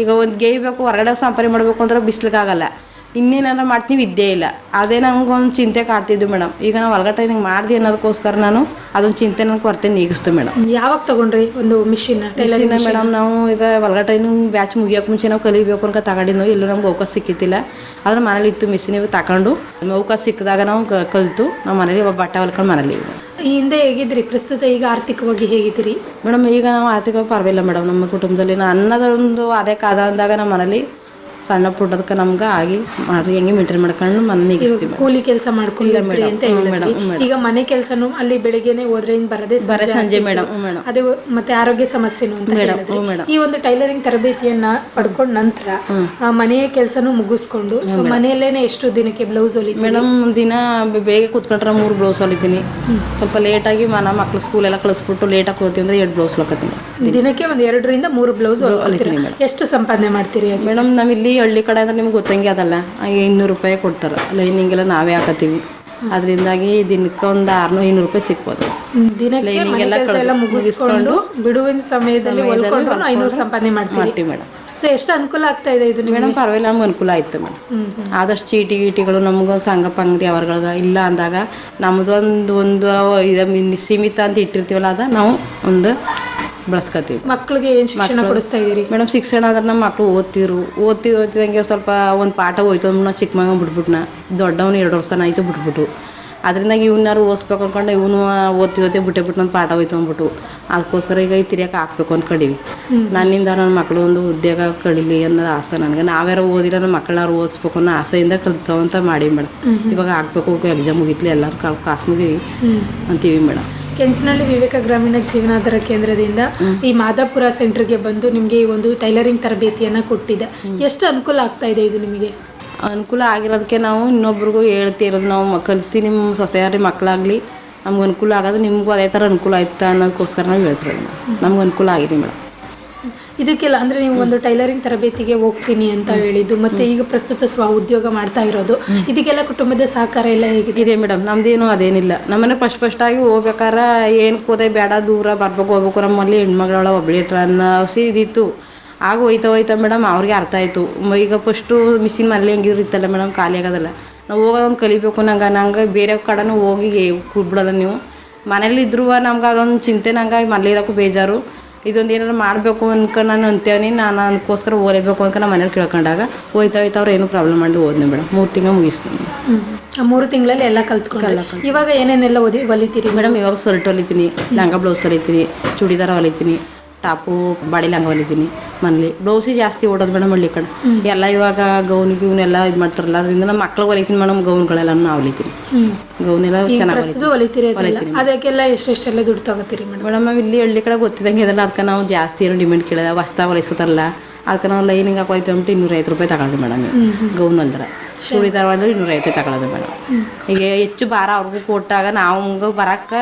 D: ಈಗ ಒಂದು ಗೇಯ್ಬೇಕು, ಹೊರಗಡೆ ಸಂಪಾದನೆ ಮಾಡಬೇಕು ಅಂದ್ರೆ ಬಿಸ್ಲಿಕ್ಕಾಗಲ್ಲ. ಇನ್ನೇನಾರ ಮಾಡ್ತೀನಿ ವಿದ್ಯೆ ಇಲ್ಲ. ಅದೇ ನಮ್ಗೊಂದು ಚಿಂತೆ ಕಾಡ್ತಿದ್ದು ಮೇಡಮ್. ಈಗ ನಾವು ಹೊಲ್ಗಡೆ ಟ್ರೈನಿಂಗ್ ಮಾಡಿದೆ ಅನ್ನೋದಕ್ಕೋಸ್ಕರ ನಾನು ಅದೊಂದು ಚಿಂತೆ ನನ್ನ ಕೊರತೆ ನೀಗಿಸ್ತು ಮೇಡಮ್.
C: ಯಾವಾಗ ತಗೊಂಡ್ರಿ ಒಂದು ಮಿಷಿನ್
D: ಮೇಡಮ್? ನಾವು ಈಗ ಹೊಲ್ಗಡೆ ಟ್ರೈನಿಂಗ್ ಬ್ಯಾಚ್ ಮುಗಿಯೋಕೆ ಮುಂಚೆ ನಾವು ಕಲಿಬೇಕು ಅನ್ಕ ತಗೊಂಡಿದ್ದು, ಎಲ್ಲೂ ನಮ್ಗೆ ಅವಕಾಶ ಸಿಕ್ಕಿತ್ತಿಲ್ಲ. ಆದ್ರೆ ಮನೇಲಿ ಇತ್ತು ಮಿಷಿನ್, ಇವು ತಗೊಂಡು ಅವಕಾಶ ಸಿಕ್ಕಿದಾಗ ನಾವು ಕಲಿತು ನಾವು ಮನೇಲಿ ಬಟ್ಟೆ ಹೊಲ್ಕೊಂಡು ಮನೇಲಿ.
C: ಈ ಹಿಂದೆ ಹೇಗಿದ್ರಿ? ಪ್ರಸ್ತುತ ಈಗ ಆರ್ಥಿಕವಾಗಿ ಹೇಗಿದ್ದೀರಿ
D: ಮೇಡಮ್? ಈಗ ನಾವು ಆರ್ಥಿಕವಾಗಿ ಪರವಾಗಿಲ್ಲ ಮೇಡಮ್. ನಮ್ಮ ಕುಟುಂಬದಲ್ಲಿ ಅನ್ನೋದೊಂದು ಅದೇ ಕಾದ ಅಂದಾಗ ನಮ್ಮ ಮನೇಲಿ ಸಣ್ಣ ಪುಟ್ಟದಕ್ಕೆ ನಮ್ಗೆ ಆಗಿ ಮಾಡ್ರಿ ಹೆಂಗೆ ಮೇಂಟೈನ್ ಮಾಡ್ಕೊಂಡು ಮನೆ ನೀಗಿಸ್ತೀವಿ.
C: ಕೂಲಿ ಕೆಲಸ ಮಾಡ್ಕೊಂಡಿಲ್ಲ ಅಂತ ಹೇಳಿದ್ರಿ. ಈಗ ಮನೆ ಕೆಲಸನು ಅಲ್ಲಿ ಬೆಳಿಗ್ಗೆನೆ ಹೋದ್ರೆ ಬರದೇ
D: ಸಂಜೆ ಮೇಡಮ್.
C: ಅದೇ ಮತ್ತೆ ಆರೋಗ್ಯ ಸಮಸ್ಯೆನು ಅಂತ ಹೇಳಿದ್ರಿ. ಈ ಒಂದು ಟೈಲರಿಂಗ್ ತರಬೇತಿಯನ್ನ ಪಡ್ಕೊಂಡ ನಂತರ ಮನೆಯ ಕೆಲಸನು ಮುಗಿಸ್ಕೊಂಡು ಮನೆಯಲ್ಲೇನೆ ಎಷ್ಟು ದಿನಕ್ಕೆ ಬ್ಲೌಸ್ ಹೊಲಿತೀವಿ
D: ಮೇಡಮ್? ದಿನ ಬೇಗ ಕೂತ್ಕೊಂಡ್ರೆ 3 ಬ್ಲೌಸ್ ಹೊಲಿತೀನಿ. ಸ್ವಲ್ಪ ಲೇಟಾಗಿ ಮಕ್ಕಳು ಸ್ಕೂಲ್ ಎಲ್ಲ ಕಳಿಸ್ಬಿಟ್ಟು ಲೇಟಾಗಿ ಹೋಗ್ತೀವಿ ಅಂದ್ರೆ 2 ಬ್ಲೌಸ್ ಹೊಲ್ಕೋತೀನಿ.
C: ದಿನಕ್ಕೆ ಒಂದು 2 ರಿಂದ 3 ಬ್ಲೌಸ್ ಹೊಲಿತೀನಿ. ಎಷ್ಟು ಸಂಪಾದನೆ ಮಾಡ್ತೀರಿ
D: ಮೇಡಮ್? ನಾವು ಇಲ್ಲಿ ಹಳ್ಳಿ ಕಡೆ ಅಂದ್ರೆ ನಿಮ್ಗೆ ಗೊತ್ತಂಗೆ ಅದಲ್ಲ, 200 ರೂಪಾಯಿ ಕೊಡ್ತಾರೆ. ಲೈನಿಂಗೆಲ್ಲ ನಾವೇ ಹಾಕತ್ತೀವಿ. ಅದರಿಂದಾಗಿ ದಿನಕ್ಕೆ ಒಂದು 600-500 ರೂಪಾಯಿ ಸಿಗ್ಬೋದು.
C: ಲೈನಿಂಗೆಲ್ಲ ಮುಗಿಸ್ಕೊಂಡು ಬಿಡುವಿನ ಸಮಯದಲ್ಲಿ 500 ಸಂಪಾದನೆ ಮಾಡ್ತೀವಿ ಮೇಡಮ್. ಸೊ ಎಷ್ಟು ಅನುಕೂಲ ಆಗ್ತಾ ಇದೆ ಇದು
D: ಮೇಡಮ್? ಪರವಾಗಿಲ್ಲ, ನಮ್ಗೆ ಅನುಕೂಲ ಆಯ್ತು ಮೇಡಮ್. ಆದಷ್ಟು ಚೀಟಿ ಗೀಟಿಗಳು ನಮ್ಗೆ ಸಂಘ ಪಂಗತಿ ಅವರ್ಗಳಾಗ ಇಲ್ಲ ಅಂದಾಗ ನಮ್ಮದೊಂದು ಇದು ಸೀಮಿತ ಅಂತ ಇಟ್ಟಿರ್ತೀವಲ್ಲ, ಅದ ನಾವು ಒಂದು ಬಳಸ್ಕೊತೀವಿ.
C: ಮಕ್ಕಳಿಗೆ ಏನು ಶಿಕ್ಷಣ ಕೊಡಿಸ್ತಾ ಇದ್ದೀರಿ
D: ಮೇಡಮ್? ಶಿಕ್ಷಣ ಅಂದ್ರೆ ನಮ್ಮ ಮಕ್ಕಳು ಓದ್ತಿದಂಗೆ ಸ್ವಲ್ಪ ಒಂದು ಪಾಠ ಹೋಯ್ತು ನಾವು ಚಿಕ್ಕ ಮಗ ಬಿಟ್ಬಿಟ್ನ. ದೊಡ್ಡವನು 2 ವರ್ಷ ಆಯಿತು ಬಿಟ್ಬಿಟ್ಟು. ಅದರಿಂದಾಗಿ ಇವನ್ನಾರು ಓದಿಸ್ಬೇಕು ಅಂದ್ಕೊಂಡು ಇವನು ಓದ್ತಿ ಬಿಟ್ಟು ನನ್ನ ಪಾಠ ಹೋಯ್ತು ಅಂದ್ಬಿಟ್ಟು ಅದಕ್ಕೋಸ್ಕರ ಈಗ ಈ ತಿರಿಯಕ್ಕೆ ಹಾಕ್ಬೇಕು ಅಂದ್ಕೊಂಡಿವಿ. ನನ್ನಿಂದ ನನ್ನ ಮಕ್ಕಳು ಒಂದು ಉದ್ಯೋಗ ಕಳೀಲಿ ಅನ್ನೋದು ಆಸೆ ನನಗೆ. ನಾವ್ಯಾರು ಓದಿಲ್ಲ ನಮ್ಮ ಮಕ್ಕಳಾರು ಓದಿಸ್ಬೇಕು ಅನ್ನೋ ಆಸೆಯಿಂದ ಕಲಿಸೋ ಅಂತ ಮಾಡೀವಿ ಮೇಡಮ್. ಇವಾಗ ಹಾಕ್ಬೇಕು, ಎಕ್ಸಾಮ್ ಮುಗಿತ್ಲಿ, ಎಲ್ಲರೂ ಕಾಸು ಮುಗಿ ಅಂತೀವಿ ಮೇಡಮ್.
C: ಕೆಂಚನಹಳ್ಳಿ ವಿವೇಕ ಗ್ರಾಮೀಣ ಜೀವನಾಧಾರ ಕೇಂದ್ರದಿಂದ ಈ ಮಾದಾಪುರ ಸೆಂಟರ್ಗೆ ಬಂದು ನಿಮಗೆ ಈ ಒಂದು ಟೈಲರಿಂಗ್ ತರಬೇತಿಯನ್ನು ಕೊಟ್ಟಿದೆ. ಎಷ್ಟು ಅನುಕೂಲ ಆಗ್ತಾ ಇದೆ ಇದು ನಿಮಗೆ?
D: ಅನುಕೂಲ ಆಗಿರೋದಕ್ಕೆ ನಾವು ಇನ್ನೊಬ್ರಿಗೂ ಹೇಳ್ತಿರೋದು, ನಾವು ಕಲಿಸಿ ನಿಮ್ಮ ಸೊಸೆಯಾರಿ ಮಕ್ಕಳಾಗಲಿ ನಮ್ಗೆ ಅನುಕೂಲ ಆಗೋದು, ನಿಮಗೂ ಅದೇ ಥರ ಅನುಕೂಲ ಆಯ್ತಾ ಅನ್ನೋದಕ್ಕೋಸ್ಕರ ನಾವು ಹೇಳ್ತಿರೋದು. ನಮ್ಗೆ ಅನುಕೂಲ ಆಗಿದೆ ಮೇಡಮ್.
C: ಇದಕ್ಕೆಲ್ಲ ಅಂದರೆ ನೀವು ಒಂದು ಟೈಲರಿಂಗ್ ತರಬೇತಿಗೆ ಹೋಗ್ತೀನಿ ಅಂತ ಹೇಳಿದ್ದು, ಮತ್ತು ಈಗ ಪ್ರಸ್ತುತ ಸ್ವ ಉದ್ಯೋಗ ಮಾಡ್ತಾ ಇರೋದು, ಇದಕ್ಕೆಲ್ಲ ಕುಟುಂಬದ ಸಹಕಾರ ಎಲ್ಲ ಹೇಗಿದೆ
D: ಮೇಡಮ್? ನಮ್ದೇನು ಅದೇನಿಲ್ಲ. ನಮ್ಮನೆ ಫಸ್ಟಾಗಿ ಹೋಗ್ಬೇಕಾರೆ ಏನು ಕೂದೆ ಬೇಡ, ದೂರ ಹೋಗ್ಬೇಕು ನಮ್ಮಲ್ಲಿ ಹೆಣ್ಮಗಳ ಒಬ್ಬಳಿ ಇರ್ತಾರ ಅನ್ನೋ ಇದಿತ್ತು. ಆಗ ಹೋಯ್ತಾ ಮೇಡಮ್ ಅವ್ರಿಗೆ ಅರ್ಥ ಆಯಿತು. ಈಗ ಫಸ್ಟು ಮಿಷಿನ್ ಮನೇಲಿ ಹೆಂಗಿರುತ್ತಲ್ಲ ಮೇಡಮ್, ಖಾಲಿ ಆಗೋದಲ್ಲ. ನಾವು ಹೋಗೋದೊಂದು ಕಲಿಬೇಕು. ನಂಗೆ ಬೇರೆ ಕಡೆನೂ ಹೋಗಿ ಕೂಡ್ಬಿಡೋಲ್ಲ. ನೀವು ಮನೇಲಿ ಇದ್ರೂ ನಮ್ಗೆ ಅದೊಂದು ಚಿಂತೆ, ನಂಗೆ ಮನೇಲಿ ಇರೋಕ್ಕೂ ಬೇಜಾರು. ಇದೊಂದು ಏನಾರು ಮಾಡಬೇಕು ಅನ್ಕೊಂಡು ನಾನು ಅಂತೇವನಿ. ನಾನು ಅದಕ್ಕೋಸ್ಕರ ಓದಬೇಕು ಅನ್ಕೊಂಡು ನಮ್ಮ ಮನೇಲಿ ಕೇಳ್ಕೊಂಡಾಗ ಹೋಯ್ತಾ ಅವ್ರು ಏನೂ ಪ್ರಾಬ್ಲಮ್ ಮಾಡಿ ಓದ್ನೆ ಮೇಡಮ್. 3 ತಿಂಗಳು ಮುಗಿಸ್ತೀನಿ.
C: 3 ತಿಂಗಳಲ್ಲಿ ಎಲ್ಲ ಕಲ್ತ್ಕೊಳ್ಳಲ್ಲ. ಇವಾಗ ಏನೇನೆಲ್ಲ ಹೊಲಿತೀರಿ
D: ಮೇಡಮ್? ಇವಾಗ ಶರ್ಟ್ ಹೊಲಿತೀನಿ, ಲಂಗ ಬ್ಲೌಸ್ ಹೊಲಿತೀನಿ, ಚೂಡಿದಾರ ಹೊಲಿತೀನಿ, ಟಾಪು ಬಾಡಿ ಲಂಗ ಹೊಲಿತೀನಿ. ಮನೇಲಿ ಬ್ಲೌಸಿಗೆ ಜಾಸ್ತಿ ಓಡೋದು ಮೇಡಮ್ ಹಳ್ಳಿ ಕಡೆ ಎಲ್ಲ. ಇವಾಗ ಗೌನಿಗೆ ಇವನ್ನೆಲ್ಲ ಇದು ಮಾಡ್ತಾರಲ್ಲ, ಅದರಿಂದ ನಮ್ಮ ಮಕ್ಳಿಗೆ ಹೊಲಿತೀನಿ ಮೇಡಮ್. ಗೌನ್ಗಳೆಲ್ಲ ನಾವು ಹೊಲಿತೀನಿ. ಗೌನೆಲ್ಲ ಚೆನ್ನಾಗಿ
C: ಹೊಲಿತೀರಿ. ಅದಕ್ಕೆಲ್ಲ ಎಷ್ಟೆಷ್ಟೆಲ್ಲ ದುಡ್ಡು ತಗೋತೀರಿ
D: ಮೇಡಮ್? ನಾವು ಇಲ್ಲಿ ಹಳ್ಳಿ ಕಡೆ ಗೊತ್ತಿದ್ದಂಗೆ ಇದೆಲ್ಲ. ಅದಕ್ಕೆ ನಾವು ಜಾಸ್ತಿ ಏನೋ ಡಿಮ್ಯಾಂಡ್ ಕೇಳಿದ ಹೊಸ್ತಾ ಹೊಲಿಸ್ಕೊತಾರಲ್ಲ, ಅದಕ್ಕೆ ನಾವು ಲೈನಿಂಗ್ ಹಾಕೋಯ್ತು ಅಂದ್ಬಿಟ್ಟು 250 ರೂಪಾಯಿ ತಗೊಳ್ಳೋದು ಮೇಡಮ್. ಗೌನ್ ಹೊಲ್ದ್ರೆ ಚೂಡಿದಾರ ಹೊಲ್ದ್ರೆ 250 ತಗೊಳ್ಳೋದು ಮೇಡಮ್. ಈಗ ಹೆಚ್ಚು ಭಾರ ಅವ್ರಿಗೂ ಕೊಟ್ಟಾಗ ನಾವು ಬರೋಕ್ಕೆ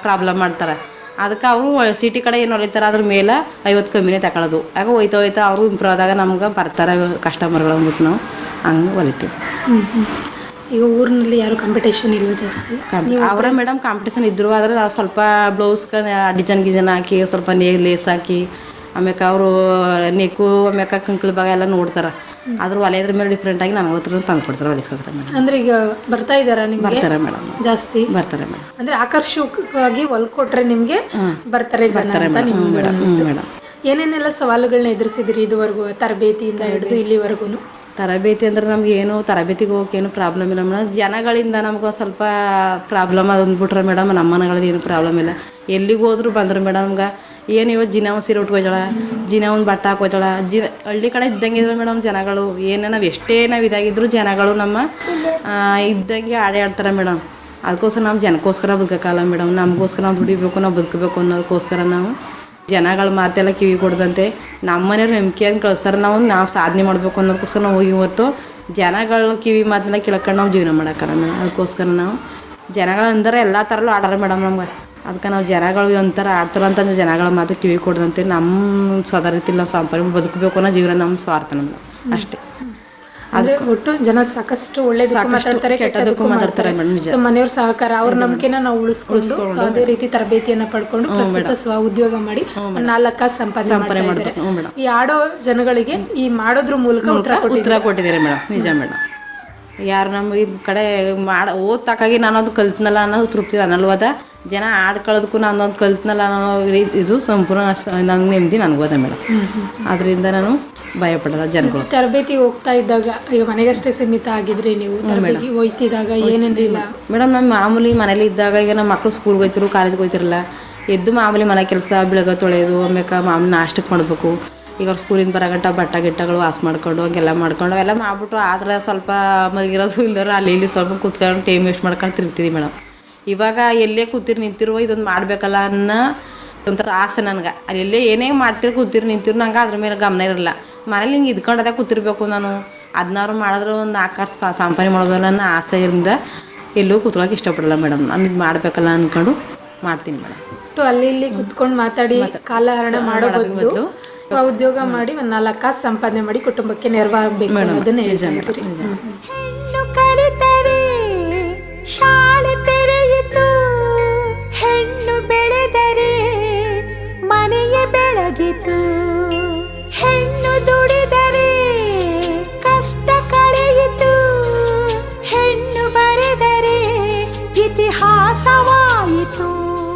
D: ಪ್ರಾಬ್ಲಮ್ ಮಾಡ್ತಾರೆ. ಅದಕ್ಕೆ ಅವರು ಸಿಟಿ ಕಡೆ ಏನು ಹೊಲಿತಾರೆ ಅದ್ರ ಮೇಲೆ 50 ಕಮ್ಮಿನೇ ತಗೊಳ್ಳೋದು. ಆಗ ಹೋಯ್ತಾ ಅವರು ಇಂಪ್ರೂವ್ ಆದಾಗ ನಮ್ಗೆ ಬರ್ತಾರೆ ಕಸ್ಟಮರ್ಗಳು ಅಂದ್ಬಿಟ್ಟು ನಾವು ಹಂಗೆ ಹೊಲಿತೀವಿ.
C: ಈಗ ಊರಿನಲ್ಲಿ ಯಾರು ಕಾಂಪಿಟೇಷನ್ ಇಲ್ವ ಜಾಸ್ತಿ?
D: ಅವರೇ ಮೇಡಮ್ ಕಾಂಪಿಟೇಷನ್ ಇದ್ರು. ಆದರೆ ನಾವು ಸ್ವಲ್ಪ ಬ್ಲೌಸ್ಗೆ ಡಿಸೈನ್ ಹಾಕಿ ಸ್ವಲ್ಪ ಲೇಸ್ ಹಾಕಿ ಆಮ್ಯಾಕೆ ಅವರು ನೆಕ್ಕು ಆಮ್ಯಾಕೆ ಕಂಕ್ಳ ಭಾಗ ಎಲ್ಲ ನೋಡ್ತಾರೆ. ಆದ್ರೂ ಹೊಲಿಯೋದ್ರ ಮೇಲೆ ಡಿಫ್ರೆಂಟಾಗಿ ನನಗೆ ಹತ್ರ ತಂದು ಕೊಡ್ತಾರೆ, ಹೊಲಿಸ್ಕೊತಾರೆ ಮೇಡಮ್.
C: ಅಂದರೆ ಈಗ ಬರ್ತಾ ಇದ್ದಾರಾ?
D: ಬರ್ತಾರೆ ಮೇಡಮ್,
C: ಜಾಸ್ತಿ ಬರ್ತಾರೆ ಮೇಡಮ್. ಅಂದರೆ ಆಕರ್ಷಕವಾಗಿ ಹೊಲ್ಕೊಟ್ರೆ ನಿಮಗೆ ಬರ್ತಾರೆ ಮೇಡಮ್. ಏನೇನೆಲ್ಲ ಸವಾಲುಗಳನ್ನ ಎದುರಿಸಿದಿರಿ ಇದುವರೆಗೂ, ತರಬೇತಿಯಿಂದ ಹಿಡಿದು ಇಲ್ಲಿವರೆಗೂ?
D: ತರಬೇತಿ ಅಂದ್ರೆ ನಮ್ಗೆ ಏನು ತರಬೇತಿಗೆ ಹೋಗೋಕೆ ಏನು ಪ್ರಾಬ್ಲಮ್ ಇಲ್ಲ ಮೇಡಮ್. ಜನಗಳಿಂದ ನಮ್ಗೆ ಸ್ವಲ್ಪ ಪ್ರಾಬ್ಲಮ್ ಅದೊಂದ್ಬಿಟ್ರೆ ಮೇಡಮ್. ನಮ್ಮ ಮನೆಗಳಲ್ಲಿ ಏನು ಪ್ರಾಬ್ಲಮ್ ಇಲ್ಲ. ಎಲ್ಲಿಗೆ ಹೋದ್ರು ಬಂದರು ಮೇಡಮ್. ನಮ್ಗೆ ಏನು ಇವತ್ತು ಜಿನ ಒಂದು ಸೀರೆ ಉಟ್ಕೋತಾಳ, ಜಿನ ಒಂದು ಬಟ್ಟೆ ಹಾಕೋತಾಳ. ಹಳ್ಳಿ ಕಡೆ ಇದ್ದಂಗೆ ಇದ್ರೆ ಮೇಡಮ್ ಜನಗಳು. ಏನೇ ನಾವು ಎಷ್ಟೇ ನಾವು ಇದಾಗಿದ್ರು ಜನಗಳು ನಮ್ಮ ಇದ್ದಂಗೆ ಆಡ್ತಾರೆ ಮೇಡಮ್. ಅದಕ್ಕೋಸ್ಕರ ನಾವು ಜನಕ್ಕೋಸ್ಕರ ಬದುಕೋಕ್ಕಲ್ಲ ಮೇಡಮ್. ನಮಗೋಸ್ಕರ ನಾವು ದುಡಿಬೇಕು, ನಾವು ಬದುಕಬೇಕು ಅನ್ನೋದಕ್ಕೋಸ್ಕರ ನಾವು ಜನಗಳ ಮಾತೆಲ್ಲ ಕಿವಿ ಕೊಡ್ದಂತೆ ನಮ್ಮ ಮನೆಯವ್ರು ನಂಬಿಕೆಯನ್ನು ಕಳ್ಸಾರ. ನಾವು ಸಾಧನೆ ಮಾಡಬೇಕು ಅನ್ನೋದಕ್ಕೋಸ್ಕರ ನಾವು ಹೋಗಿ ಇವತ್ತು ಜನಗಳ ಕಿವಿ ಮಾತನ್ನ ಕೇಳ್ಕೊಂಡು ನಾವು ಜೀವನ ಮಾಡೋಕ್ಕಲ್ಲ ಮೇಡಮ್. ಅದಕ್ಕೋಸ್ಕರ ನಾವು ಜನಗಳಂದರೆ ಎಲ್ಲ ಥರಲ್ಲೂ ಆಡಾರ ಮೇಡಮ್ ನಮ್ಗೆ. ಅದಕ್ಕೆ ನಾವು ಜನಗಳು ಒಂಥರ ಆಡ್ತಾರ ಅಂತ ಜನಗಳ ಮಾತು ಕಿವಿ ಕೊಡ್ದಂತೆ ನಮ್ಮ ಸ್ವದರಿತಿಲ್ಲ, ನಾವು ಸಂಪಾದನೆ ಬದುಕಬೇಕು ಅನ್ನೋ ಜೀವನ ನಮ್ಮ ಸ್ವಾರ್ಥ ನಮ್ಗೆ ಅಷ್ಟೇ.
C: ಅಂದರೆ ಒಟ್ಟು ಜನ ಸಾಕಷ್ಟು ಒಳ್ಳೇದಕ್ಕೂ ಮಾತಾಡ್ತಾರೆ, ಕೆಟ್ಟದಕ್ಕೂ ಮಾತಾಡ್ತಾರೆ ಮೇಡಮ್. ಸೊ ಮನೆಯವ್ರ ಸಹಕಾರ, ಅವ್ರ ನಂಬಿಕೆನ ನಾವು ಉಳಿಸ್ಕೊಂಡು ಅದೇ ರೀತಿ ತರಬೇತಿಯನ್ನು ಪಡ್ಕೊಂಡು ಪ್ರಸ್ತುತ ಸ್ವ ಉದ್ಯೋಗ ಮಾಡಿ 4 ಕಾಸು ಸಂಪಾದನೆ ಮಾಡ್ತಾರೆ. ಈ ಆಡೋ ಜನಗಳಿಗೆ ಈ ಮಾಡೋದ್ರ ಮೂಲಕ ಉತ್ತರ
D: ಕೊಟ್ಟಿದ್ದಾರೆ ಮೇಡಮ್. ನಿಜ ಮೇಡಮ್. ಯಾರು ನಮ್ಮ ಈ ಕಡೆ ಓದ್ತಕ್ಕಾಗಿ ನಾನೊಂದು ಕಲ್ತ್ನಲ್ಲ ಅನ್ನೋದು ತೃಪ್ತಿ ಅನ್ನಲ್ವದ. ಜನ ಆಡ್ಕೊಳ್ಳೋದಕ್ಕೂ ನಾನೊಂದು ಕಲ್ತ್ನಲ್ಲ ಅನ್ನೋ ಇದು ಸಂಪೂರ್ಣ ನಂಗೆ ನೆಮ್ಮದಿ ನನಗೋದ ಮೇಡಮ್. ಅದರಿಂದ ನಾನು ಭಯಪಡೋದ ಜನಗಳು.
C: ತರಬೇತಿ ಹೋಗ್ತಾ ಇದ್ದಾಗ ಈಗ ಮನೆಗಷ್ಟೇ ಸೀಮಿತ ಆಗಿದ್ರಿ ನೀವು, ತರಬೇತಿ ಹೋಯ್ತಿದ್ದಾಗ ಏನೇನಿಲ್ಲ
D: ಮೇಡಮ್? ನಮ್ಮ ಮಾಮೂಲಿ ಮನೇಲಿ ಇದ್ದಾಗ ಈಗ ನಮ್ಮ ಮಕ್ಕಳು ಸ್ಕೂಲ್ಗೆ ಹೋಯ್ತಿರು, ಕಾಲೇಜ್ಗೆ ಹೋಯ್ತಿರಲ್ಲ, ಎದ್ದು ಮಾಮೂಲಿ ಮನೆ ಕೆಲಸ ಬೆಳಗ್ಗೆ ತೊಳೆಯೋದು, ಆಮೇಲೆ ಮಾಮೂಲಿ ನಾಷ್ಟಕ್ಕೆ ಮಾಡಬೇಕು. ಈಗ ಅವ್ರು ಸ್ಕೂಲಿಂದ ಬರೋಗಂಟ ಗಿಟ್ಟಗಳು ವಾಶ್ ಮಾಡ್ಕೊಂಡು ಹಂಗೆಲ್ಲ ಮಾಡ್ಕೊಂಡು ಅವೆಲ್ಲ ಮಾಡ್ಬಿಟ್ಟು ಆದ್ರೆ ಸ್ವಲ್ಪ ಮಲಗಿರೋದು ಇಲ್ದಾರ ಅಲ್ಲಿ ಇಲ್ಲಿ ಸ್ವಲ್ಪ ಕೂತ್ಕೊಂಡು ಟೈಮ್ ವೇಸ್ಟ್ ಮಾಡ್ಕೊಂಡು ತಿರ್ತೀವಿ ಮೇಡಮ್. ಇವಾಗ ಎಲ್ಲೇ ಕೂತಿರು ನಿಂತಿರುವ ಇದೊಂದು ಮಾಡಬೇಕಲ್ಲ ಅನ್ನೋ ಒಂಥರ ಆಸೆ ನನಗೆ. ಅಲ್ಲಿ ಎಲ್ಲೇ ಏನೇ ಮಾಡ್ತಿರು ಕೂತಿರು ನಿಂತಿರು ನಂಗೆ ಅದ್ರ ಮೇಲೆ ಗಮನ ಇರಲ್ಲ. ಮನೇಲಿ ಹಿಂಗೆ ಇದ್ಕೊಂಡದೇ ಕೂತಿರ್ಬೇಕು ನಾನು, ಅದನ್ನಾರು ಮಾಡಿದ್ರೆ ಒಂದು ಆಕಾಶ ಸಂಪಾದನೆ ಮಾಡೋದಲ್ಲ ಅನ್ನೋ ಆಸೆಯಿಂದ ಎಲ್ಲೂ ಕೂತ್ಕೊಳ್ಳೋಕೆ ಇಷ್ಟಪಡಲ್ಲ ಮೇಡಮ್. ನಾನು ಇದು ಮಾಡಬೇಕಲ್ಲ ಅಂದ್ಕೊಂಡು ಮಾಡ್ತೀನಿ ಮೇಡಮ್.
C: ಅಲ್ಲಿ ಇಲ್ಲಿ ಕುತ್ಕೊಂಡು ಮಾತಾಡಿ ಕಾಲಹರಣ ಮಾಡೋ ಬದಲು ಉದ್ಯೋಗ ಮಾಡಿ ಒಂದು 4 ಕಾಸು ಸಂಪಾದನೆ ಮಾಡಿ ಕುಟುಂಬಕ್ಕೆ ನೆರವಾಗಬೇಕು ಅನ್ನೋದನ್ನ ಹೇಳ್ತಾರೆ.
B: ಹೆಣ್ಣು ಕಲಿತರೆ ಶಾಲೆ ತೆರೆಯಿತು, ಹೆಣ್ಣು ಬೆಳೆದರೆ ಮನೆಯ ಬೆಳಗಿತು, ಹೆಣ್ಣು ದುಡಿದರೆ ಕಷ್ಟ ಕಳೆಯಿತು, ಹೆಣ್ಣು ಬರೆದರೆ ಇತಿಹಾಸವಾಯಿತು.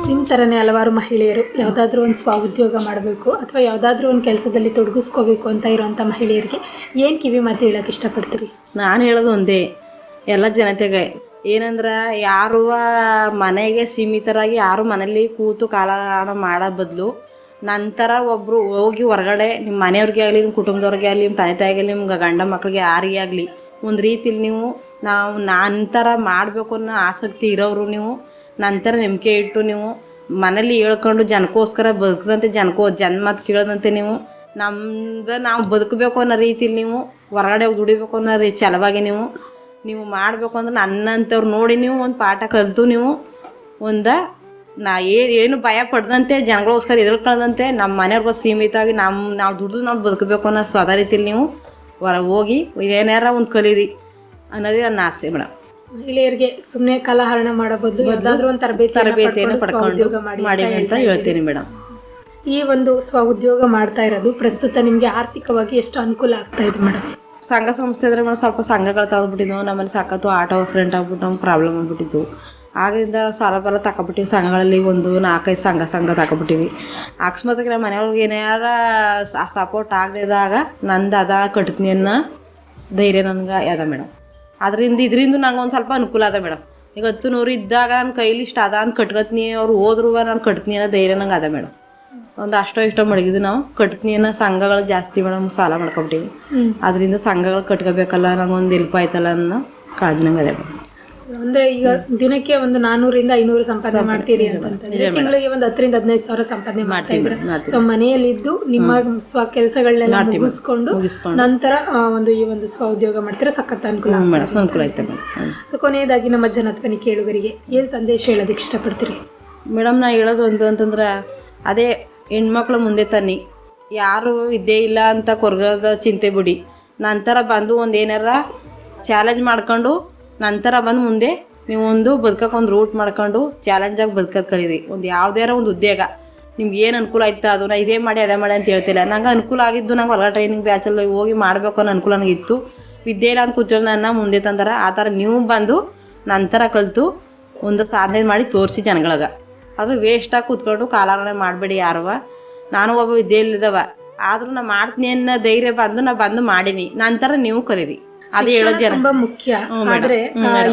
C: ನಿಮ್ಮ ಥರನೇ ಹಲವಾರು ಮಹಿಳೆಯರು ಯಾವುದಾದ್ರೂ ಒಂದು ಸ್ವಉದ್ಯೋಗ ಮಾಡಬೇಕು ಅಥವಾ ಯಾವುದಾದ್ರೂ ಒಂದು ಕೆಲಸದಲ್ಲಿ ತೊಡಗಿಸ್ಕೋಬೇಕು ಅಂತ ಇರೋವಂಥ ಮಹಿಳೆಯರಿಗೆ ಏನು ಕಿವಿ ಮಾತು ಹೇಳೋಕೆ ಇಷ್ಟಪಡ್ತೀರಿ?
D: ನಾನು ಹೇಳೋದು ಒಂದೇ, ಎಲ್ಲ ಜನತೆಗೆ ಏನಂದ್ರೆ ಯಾರು ಮನೆಗೆ ಸೀಮಿತರಾಗಿ ಯಾರು ಮನೇಲಿ ಕೂತು ಕಾಲಹರಣ ಮಾಡೋ ಬದಲು ನಂತರ ಒಬ್ಬರು ಹೋಗಿ ಹೊರಗಡೆ ನಿಮ್ಮ ಮನೆಯವ್ರಿಗೆ ಆಗಲಿ, ನಿಮ್ಮ ಕುಟುಂಬದವ್ರಿಗೆ ಆಗಲಿ, ನಿಮ್ಮ ತಂದೆ ತಾಯಿಗೆ, ನಿಮ್ಮ ಗಂಡ ಮಕ್ಕಳಿಗೆ ಯಾರಿಗೆ ಆಗಲಿ ಒಂದು ರೀತಿಲಿ ನೀವು ನಂತರ ಮಾಡಬೇಕು ಅನ್ನೋ ಆಸಕ್ತಿ ಇರೋರು ನೀವು ನಂತರ ನಂಬಿಕೆ ಇಟ್ಟು ನೀವು ಮನೇಲಿ ಹೇಳ್ಕೊಂಡು ಜನಕ್ಕೋಸ್ಕರ ಬದುಕದಂತೆ ಜನ್ಮತ್ ಕೇಳದಂತೆ ನೀವು ನಾವು ಬದುಕಬೇಕು ಅನ್ನೋ ರೀತಿಲಿ ನೀವು ಹೊರಗಡೆ ದುಡಿಬೇಕು ಅನ್ನೋ ಛಲವಾಗಿ ನೀವು ಮಾಡಬೇಕು ಅಂದ್ರೆ ನನ್ನಂಥವ್ರು ನೋಡಿ ನೀವು ಒಂದು ಪಾಠ ಕಲಿತು ನೀವು ಏನು ಭಯ ಪಡ್ದಂತೆ ಜನಗಳಿಗೋಸ್ಕರ ಎದುರ್ಕೊಳ್ಳದಂತೆ ನಮ್ಮ ಮನೆಯವ್ರಿಗೋಸ್ಕರ ಸೀಮಿತವಾಗಿ ನಾವು ದುಡ್ದು ನಾವು ಬದುಕಬೇಕು ಅನ್ನೋ ಸ್ವದ ರೀತಿಲಿ ನೀವು ಹೋಗಿ ಏನಾರ ಒಂದು ಕಲೀರಿ ಅನ್ನೋದೇ ನನ್ನ ಆಸೆ ಮೇಡಮ್.
C: ಮಹಿಳೆಯರಿಗೆ ಸುಮ್ಮನೆ ಕಾಲಹರಣ ಮಾಡೋ ಬದಲು ಯಾವುದಾದ್ರೂ ಒಂದು ತರಬೇತಿಯನ್ನು ಪಡ್ಕೊಂಡು ಮಾಡಿ
D: ಅಂತ ಹೇಳ್ತೀನಿ ಮೇಡಮ್.
C: ಈ ಒಂದು ಸ್ವಉದ್ಯೋಗ ಮಾಡ್ತಾ ಇರೋದು ಪ್ರಸ್ತುತ ನಿಮಗೆ ಆರ್ಥಿಕವಾಗಿ ಎಷ್ಟು ಅನುಕೂಲ ಆಗ್ತಾ ಇದೆ ಮೇಡಮ್?
D: ಸಂಘ ಸಂಸ್ಥೆ ಅಂದರೆ ಮೇಡಮ್ ಸ್ವಲ್ಪ ಸಂಘಗಳು ತೆಗೆದ್ಬಿಟ್ಟಿದ್ವು. ನಮ್ಮಲ್ಲಿ ಸಾಕತ್ತು ಆಟೋ ಆಕ್ಸಿಡೆಂಟ್ ಆಗ್ಬಿಟ್ಟು ನಮ್ಗೆ ಪ್ರಾಬ್ಲಮ್ ಆಗ್ಬಿಟ್ಟಿತ್ತು. ಆಗಿಂದ ಸಾಲ ತಗೊಬಿಟ್ಟಿವಿ. ಸಂಘಗಳಲ್ಲಿ ಒಂದು 4-5 ಸಂಘ ತಗೊಬಿಟ್ಟಿವಿ. ಅಕಸ್ಮಾತಾಗಿ ನಮ್ಮ ಮನೆಯವ್ರಿಗೆ ಏನಾರ ಸಪೋರ್ಟ್ ಆಗದಿದ್ದಾಗ ನಂದು ಕಟ್ತೀನಿ ಅನ್ನೋ ಧೈರ್ಯ ನನಗೆ ಅದ ಮೇಡಮ್. ಇದರಿಂದ ನಂಗೆ ಒಂದು ಸ್ವಲ್ಪ ಅನುಕೂಲ ಅದ ಮೇಡಮ್. ಈಗ 10-100 ಇದ್ದಾಗ ನನ್ನ ಕೈಲಿ ಇಷ್ಟ ಅದ ಅಂತ ಕಟ್ಕೊತೀನಿ, ಅವ್ರು ಹೋದ್ರು ನಾನು ಕಟ್ತೀನಿ ಅನ್ನೋ ಧೈರ್ಯ ನಂಗೆ ಅದ ಮೇಡಮ್. ಒಂದು ಇಷ್ಟ ಮಡಗಿದ್ವಿ ನಾವು ಕಟ್ತೀನಿ ಅನ್ನೋ ಸಂಘಗಳು ಜಾಸ್ತಿ ಮೇಡಮ್ ಸಾಲ ಮಾಡ್ಕೊಬಿಟ್ಟಿವಿ. ಅದರಿಂದ ಸಂಘಗಳು ಕಟ್ಕೋಬೇಕಲ್ಲ ನಂಗೊಂದು ಹೆಲ್ಪ್ ಆಯ್ತಲ್ಲ ಅನ್ನೋ ಕಾಳಜಿ ನಂಗೆ ಅದೇ ಮೇಡಮ್.
C: ಅಂದ್ರೆ ಈಗ ದಿನಕ್ಕೆ ಒಂದು 400-500 ಸಂಪಾದನೆ ಮಾಡ್ತೀರಿ ಅಂತಂದ್ರೆ ತಿಂಗಳಿಗೆ ಒಂದು 10,000-15,000 ಸಾವಿರ ಸಂಪಾದನೆ ಮಾಡ್ತಾ ಇದ್ರೆ ಸೊ ಮನೆಯಲ್ಲಿದ್ದು ನಿಮ್ಮ ಸ್ವ ಕೆಲಸಗಳನ್ನೆಲ್ಲ ಮುಗಿಸ್ಕೊಂಡು ನಂತರ ಈ ಒಂದು ಸ್ವ ಉದ್ಯೋಗ ಮಾಡ್ತೀರಾ, ಸಖತ್ ಅನುಕೂಲ
D: ಆಯ್ತು.
C: ಸೊ ಕೊನೆಯದಾಗಿ ನಮ್ಮ ಜನಧ್ವನಿ ಕೇಳುಗರಿಗೆ ಏನು ಸಂದೇಶ ಹೇಳೋದಕ್ಕೆ ಇಷ್ಟಪಡ್ತೀರಿ
D: ಮೇಡಮ್? ನಾ ಹೇಳೋದು ಒಂದು ಅಂತಂದ್ರೆ ಅದೇ ಹೆಣ್ಮಕ್ಳು ಮುಂದೆ ತನ್ನಿ, ಯಾರು ಇದ್ದೇ ಇಲ್ಲ ಅಂತ ಕೊರಗದ ಚಿಂತೆ ಬಿಡಿ. ನಂತರ ಬಂದು ಒಂದು ಏನಾರ ಚಾಲೆಂಜ್ ಮಾಡ್ಕೊಂಡು ನಂತರ ಬಂದು ಮುಂದೆ ನೀವು ಒಂದು ಬದುಕಕ್ಕೆ ಒಂದು ರೂಟ್ ಮಾಡ್ಕೊಂಡು ಚಾಲೆಂಜಾಗಿ ಬದುಕೋದು ಕಲೀರಿ. ಒಂದು ಯಾವುದಾರ ಒಂದು ಉದ್ಯೋಗ ನಿಮ್ಗೆ ಏನು ಅನುಕೂಲ ಆಯ್ತಾ ಅದು ನಾ ಇದೇ ಮಾಡಿ ಅದೇ ಮಾಡಿ ಅಂತ ಹೇಳ್ತಿಲ್ಲ. ನಂಗೆ ಅನುಕೂಲ ಆಗಿದ್ದು ನಂಗೆ ಹೊರಗಡೆ ಟ್ರೈನಿಂಗ್ ಬ್ಯಾಚಲ್ಲಿ ಹೋಗಿ ಮಾಡಬೇಕು ಅನ್ನೋ ಅನುಕೂಲ ನನಗಿತ್ತು. ವಿದ್ಯೆ ಇಲ್ಲ ಅಂತ ಕೂತ್ಕೊಂಡು ನನ್ನ ಮುಂದೆ ತಂದಾರ. ಆ ಥರ ನೀವು ಬಂದು ನಂತರ ಕಲಿತು ಒಂದು ಸಾಧನೆ ಮಾಡಿ ತೋರಿಸಿ ಜನಗಳಿಗೆ. ಆದ್ರೆ ವೇಸ್ಟಾಗಿ ಕೂತ್ಕೊಂಡು ಕಾಲಹರಣ ಮಾಡಬೇಡಿ ಯಾರು. ನಾನು ಒಬ್ಬ ವಿದ್ಯೆ ಇಲ್ಲದವ ಆದರೂ ನಾ ಮಾಡ್ತೀನಿ ಅನ್ನೋ ಧೈರ್ಯ ಬಂದು ಮಾಡೀನಿ. ನಂತರ ನೀವು ಕಲೀರಿ. ಅದು ಹೇಳೋ ಜನ
C: ತುಂಬಾ ಮುಖ್ಯ. ಆದ್ರೆ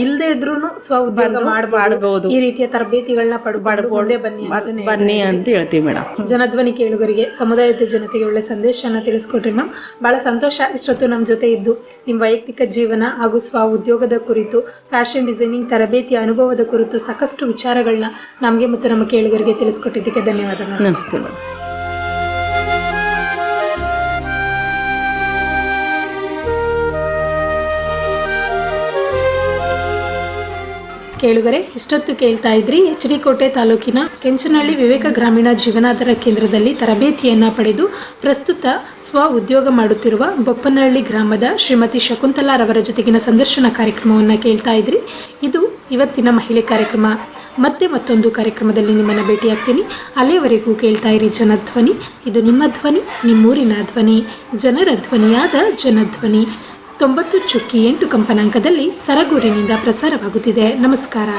C: ಇಲ್ಲದೆ ಇದ್ರೂ ಸ್ವ ಉದ್ಯೋಗ ಮಾಡಬಹುದು. ಈ ರೀತಿಯ ತರಬೇತಿಗಳನ್ನ ಪಡ್ಕೊಂಡೇ
D: ಬನ್ನಿ ಅಂತ ಹೇಳ್ತೀವಿ ಮೇಡಮ್.
C: ಜನಧ್ವನಿ ಕೇಳುಗರಿಗೆ, ಸಮುದಾಯದ ಜನತೆಗೆ ಒಳ್ಳೆ ಸಂದೇಶನ ತಿಳಿಸ್ಕೊಟ್ರಿ ಮ್ಯಾಮ್. ಬಹಳ ಸಂತೋಷ ಇಷ್ಟೊತ್ತು ನಮ್ಮ ಜೊತೆ ಇದ್ದು ನಿಮ್ಮ ವೈಯಕ್ತಿಕ ಜೀವನ ಹಾಗೂ ಸ್ವ ಉದ್ಯೋಗದ ಕುರಿತು, ಫ್ಯಾಷನ್ ಡಿಸೈನಿಂಗ್ ತರಬೇತಿಯ ಅನುಭವದ ಕುರಿತು ಸಾಕಷ್ಟು ವಿಚಾರಗಳನ್ನ ನಮಗೆ ಮತ್ತು ನಮ್ಮ ಕೇಳುಗರಿಗೆ ತಿಳಿಸ್ಕೊಟ್ಟಿದ್ದಕ್ಕೆ ಧನ್ಯವಾದಗಳು.
D: ನಮಸ್ತೆ ಮೇಡಮ್.
C: ಕೇಳುಗರೆ, ಇಷ್ಟೊತ್ತು ಕೇಳ್ತಾ ಇದ್ರಿ HD ಕೋಟೆ ತಾಲೂಕಿನ ಕೆಂಚನಹಳ್ಳಿ ವಿವೇಕ ಗ್ರಾಮೀಣ ಜೀವನಾಧಾರ ಕೇಂದ್ರದಲ್ಲಿ ತರಬೇತಿಯನ್ನು ಪಡೆದು ಪ್ರಸ್ತುತ ಸ್ವ ಉದ್ಯೋಗ ಮಾಡುತ್ತಿರುವ ಬೊಪ್ಪನಹಳ್ಳಿ ಗ್ರಾಮದ ಶ್ರೀಮತಿ ಶಕುಂತಲಾರವರ ಜೊತೆಗಿನ ಸಂದರ್ಶನ ಕಾರ್ಯಕ್ರಮವನ್ನು ಕೇಳ್ತಾ ಇದ್ರಿ. ಇದು ಇವತ್ತಿನ ಮಹಿಳೆ ಕಾರ್ಯಕ್ರಮ. ಮತ್ತೆ ಮತ್ತೊಂದು ಕಾರ್ಯಕ್ರಮದಲ್ಲಿ ನಿಮ್ಮನ್ನು ಭೇಟಿಯಾಗ್ತೀನಿ. ಅಲ್ಲಿಯವರೆಗೂ ಕೇಳ್ತಾ ಇರಿ ಜನಧ್ವನಿ. ಇದು ನಿಮ್ಮ ಧ್ವನಿ, ನಿಮ್ಮೂರಿನ ಧ್ವನಿ, ಜನರ ಧ್ವನಿಯಾದ ಜನಧ್ವನಿ. 90.8 ಕಂಪನಾಂಕದಲ್ಲಿ ಸರಗೂರಿನಿಂದ ಪ್ರಸಾರವಾಗುತ್ತಿದೆ. ನಮಸ್ಕಾರ.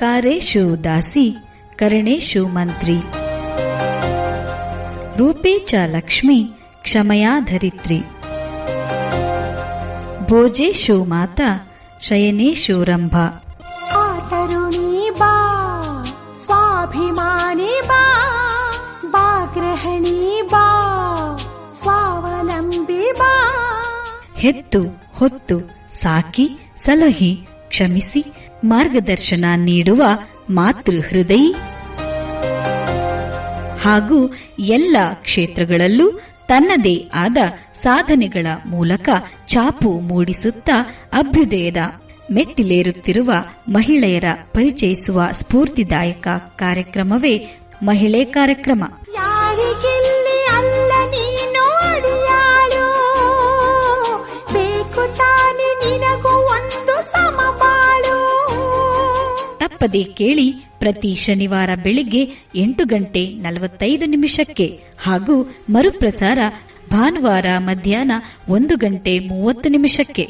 A: ಕಾರೇಶು ದಾಸಿ ಕರಣೇಶು ಮಂತ್ರಿ ರೂಪೇ ಚ ಲಕ್ಷ್ಮೀ ಕ್ಷಮಯಾ ಧರಿತ್ರಿ ಭೋಜೇಶು ಮಾತಾ ಶಯನೇಶು ರಂಭಾ
B: ತರುಣಿ ಬಾ ಸ್ವಾಭಿಮಾನಿ ಬಾ ಬಾಗ್ರಹಣಿ ಬಾ ಸ್ವಾವಲಂಬಿ ಬಾ
A: ಹೆತ್ತು ಹೊತ್ತು ಸಾಕಿ ಸಲಹಿ ಕ್ಷಮಿಸಿ ಮಾರ್ಗದರ್ಶನ ನೀಡುವ ಮಾತೃ ಹೃದಯಿ ಹಾಗೂ ಎಲ್ಲ ಕ್ಷೇತ್ರಗಳಲ್ಲೂ ತನ್ನದೇ ಆದ ಸಾಧನೆಗಳ ಮೂಲಕ ಛಾಪು ಮೂಡಿಸುತ್ತಾ ಅಭ್ಯುದಯದ ಮೆಟ್ಟಿಲೇರುತ್ತಿರುವ ಮಹಿಳೆಯರ ಪರಿಚಯಿಸುವ ಸ್ಫೂರ್ತಿದಾಯಕ ಕಾರ್ಯಕ್ರಮವೇ ಮಹಿಳೆ ಕಾರ್ಯಕ್ರಮ.
B: ಯಾರಿಗೆಲ್ಲಿ ಅಲ್ಲ ನೀನು ಅಡಿಯಾಳು ಬೇಕು ತಾನೆ ನಿನಗೂ ಒಂದು ಸಮಬಾಳು.
A: ತಪ್ಪದೆ ಕೇಳಿ ಪ್ರತಿ ಶನಿವಾರ ಬೆಳಿಗ್ಗೆ 8:45 ಹಾಗೂ ಮರುಪ್ರಸಾರ ಭಾನುವಾರ ಮಧ್ಯಾಹ್ನ 1:30